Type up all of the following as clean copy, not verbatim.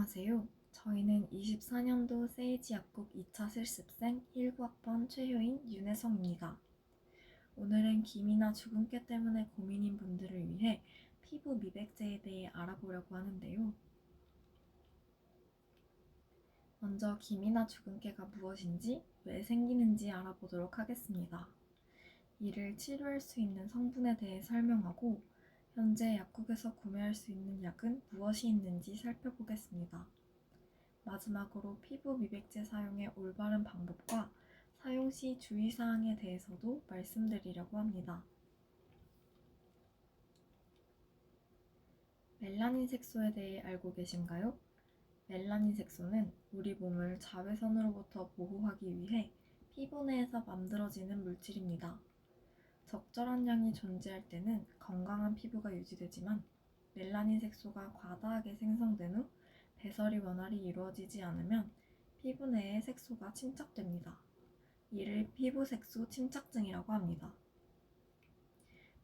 안녕하세요. 저희는 24년도 세이지 약국 2차 실습생 19학번 최효인, 윤혜성입니다. 오늘은 기미나 주근깨 때문에 고민인 분들을 위해 피부 미백제에 대해 알아보려고 하는데요. 먼저 기미나 주근깨가 무엇인지, 왜 생기는지 알아보도록 하겠습니다. 이를 치료할 수 있는 성분에 대해 설명하고, 현재 약국에서 구매할 수 있는 약은 무엇이 있는지 살펴보겠습니다. 마지막으로 피부 미백제 사용의 올바른 방법과 사용 시 주의사항에 대해서도 말씀드리려고 합니다. 멜라닌 색소에 대해 알고 계신가요? 멜라닌 색소는 우리 몸을 자외선으로부터 보호하기 위해 피부 내에서 만들어지는 물질입니다. 적절한 양이 존재할 때는 건강한 피부가 유지되지만 멜라닌 색소가 과다하게 생성된 후 배설이 원활히 이루어지지 않으면 피부 내에 색소가 침착됩니다. 이를 피부색소 침착증이라고 합니다.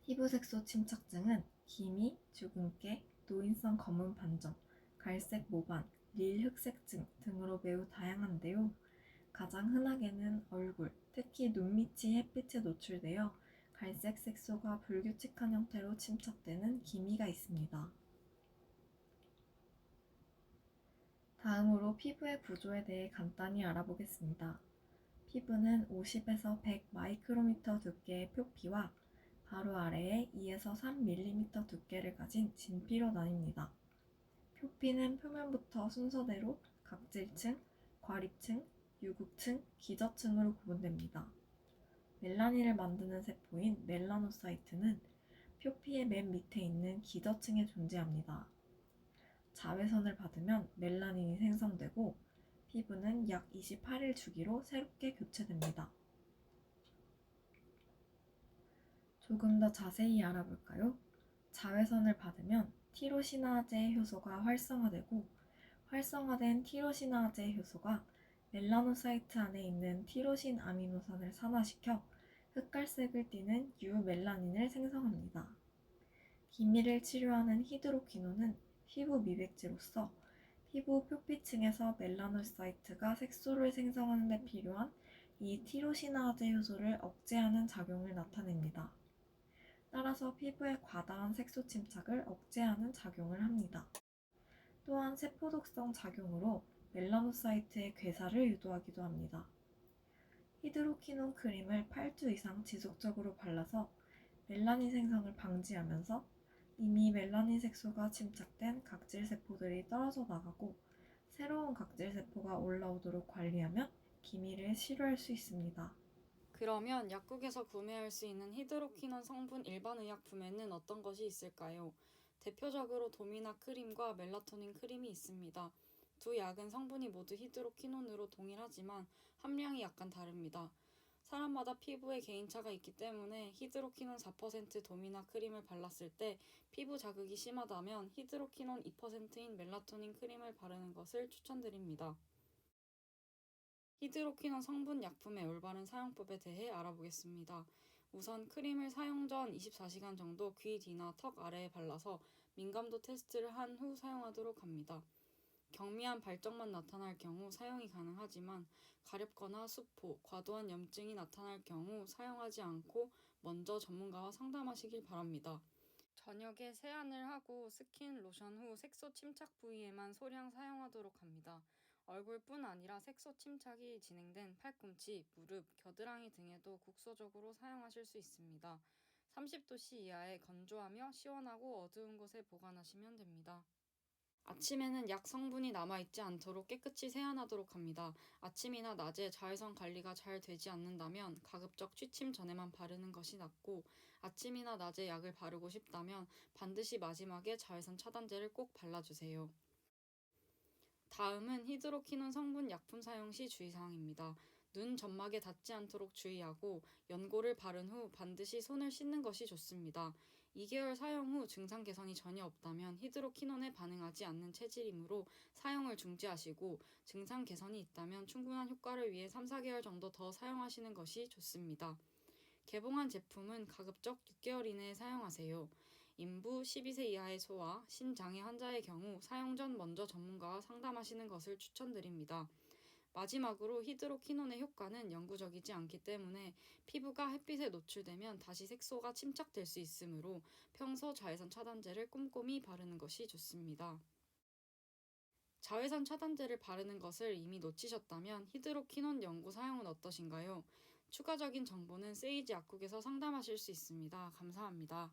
피부색소 침착증은 기미, 주근깨, 노인성 검은 반점, 갈색 모반, 릴 흑색증 등으로 매우 다양한데요. 가장 흔하게는 얼굴, 특히 눈밑이 햇빛에 노출되어 갈색 색소가 불규칙한 형태로 침착되는 기미가 있습니다. 다음으로 피부의 구조에 대해 간단히 알아보겠습니다. 피부는 50에서 100 마이크로미터 두께의 표피와 바로 아래에 2에서 3mm 두께를 가진 진피로 나뉩니다. 표피는 표면부터 순서대로 각질층, 과립층, 유국층, 기저층으로 구분됩니다. 멜라닌을 만드는 세포인 멜라노사이트는 표피의 맨 밑에 있는 기저층에 존재합니다. 자외선을 받으면 멜라닌이 생성되고 피부는 약 28일 주기로 새롭게 교체됩니다. 조금 더 자세히 알아볼까요? 자외선을 받으면 티로시나제 효소가 활성화되고 활성화된 티로시나제 효소가 멜라노사이트 안에 있는 티로신 아미노산을 산화시켜 흑갈색을 띠는 유멜라닌을 생성합니다. 기미를 치료하는 히드로퀴논은 피부 미백제로서 피부 표피층에서 멜라노사이트가 색소를 생성하는 데 필요한 이 티로시나제 효소를 억제하는 작용을 나타냅니다. 따라서 피부의 과다한 색소 침착을 억제하는 작용을 합니다. 또한 세포독성 작용으로 멜라노사이트의 괴사를 유도하기도 합니다. 히드로퀴논 크림을 8주 이상 지속적으로 발라서 멜라닌 생성을 방지하면서 이미 멜라닌 색소가 침착된 각질세포들이 떨어져 나가고 새로운 각질세포가 올라오도록 관리하면 기미를 치료할 수 있습니다. 그러면 약국에서 구매할 수 있는 히드로퀴논 성분 일반 의약품에는 어떤 것이 있을까요? 대표적으로 도미나 크림과 멜라토닌 크림이 있습니다. 두 약은 성분이 모두 히드로퀴논으로 동일하지만 함량이 약간 다릅니다. 사람마다 피부에 개인차가 있기 때문에 히드로퀴논 4% 도미나 크림을 발랐을 때 피부 자극이 심하다면 히드로퀴논 2%인 멜라토닌 크림을 바르는 것을 추천드립니다. 히드로퀴논 성분 약품의 올바른 사용법에 대해 알아보겠습니다. 우선 크림을 사용 전 24시간 정도 귀 뒤나 턱 아래에 발라서 민감도 테스트를 한 후 사용하도록 합니다. 경미한 발적만 나타날 경우 사용이 가능하지만 가렵거나 수포, 과도한 염증이 나타날 경우 사용하지 않고 먼저 전문가와 상담하시길 바랍니다. 저녁에 세안을 하고 스킨, 로션 후 색소 침착 부위에만 소량 사용하도록 합니다. 얼굴뿐 아니라 색소 침착이 진행된 팔꿈치, 무릎, 겨드랑이 등에도 국소적으로 사용하실 수 있습니다. 30도씨 이하의 건조하며 시원하고 어두운 곳에 보관하시면 됩니다. 아침에는 약 성분이 남아있지 않도록 깨끗이 세안하도록 합니다. 아침이나 낮에 자외선 관리가 잘 되지 않는다면 가급적 취침 전에만 바르는 것이 낫고, 아침이나 낮에 약을 바르고 싶다면 반드시 마지막에 자외선 차단제를 꼭 발라주세요. 다음은 히드로퀴논 성분 약품 사용 시 주의사항입니다. 눈 점막에 닿지 않도록 주의하고 연고를 바른 후 반드시 손을 씻는 것이 좋습니다. 2개월 사용 후 증상 개선이 전혀 없다면 히드로퀴논에 반응하지 않는 체질이므로 사용을 중지하시고, 증상 개선이 있다면 충분한 효과를 위해 3-4개월 정도 더 사용하시는 것이 좋습니다. 개봉한 제품은 가급적 6개월 이내에 사용하세요. 인부 12세 이하의 소아, 신장애 환자의 경우 사용 전 먼저 전문가와 상담하시는 것을 추천드립니다. 마지막으로 히드로퀴논의 효과는 영구적이지 않기 때문에 피부가 햇빛에 노출되면 다시 색소가 침착될 수 있으므로 평소 자외선 차단제를 꼼꼼히 바르는 것이 좋습니다. 자외선 차단제를 바르는 것을 이미 놓치셨다면 히드로퀴논 연고 사용은 어떠신가요? 추가적인 정보는 세이지 약국에서 상담하실 수 있습니다. 감사합니다.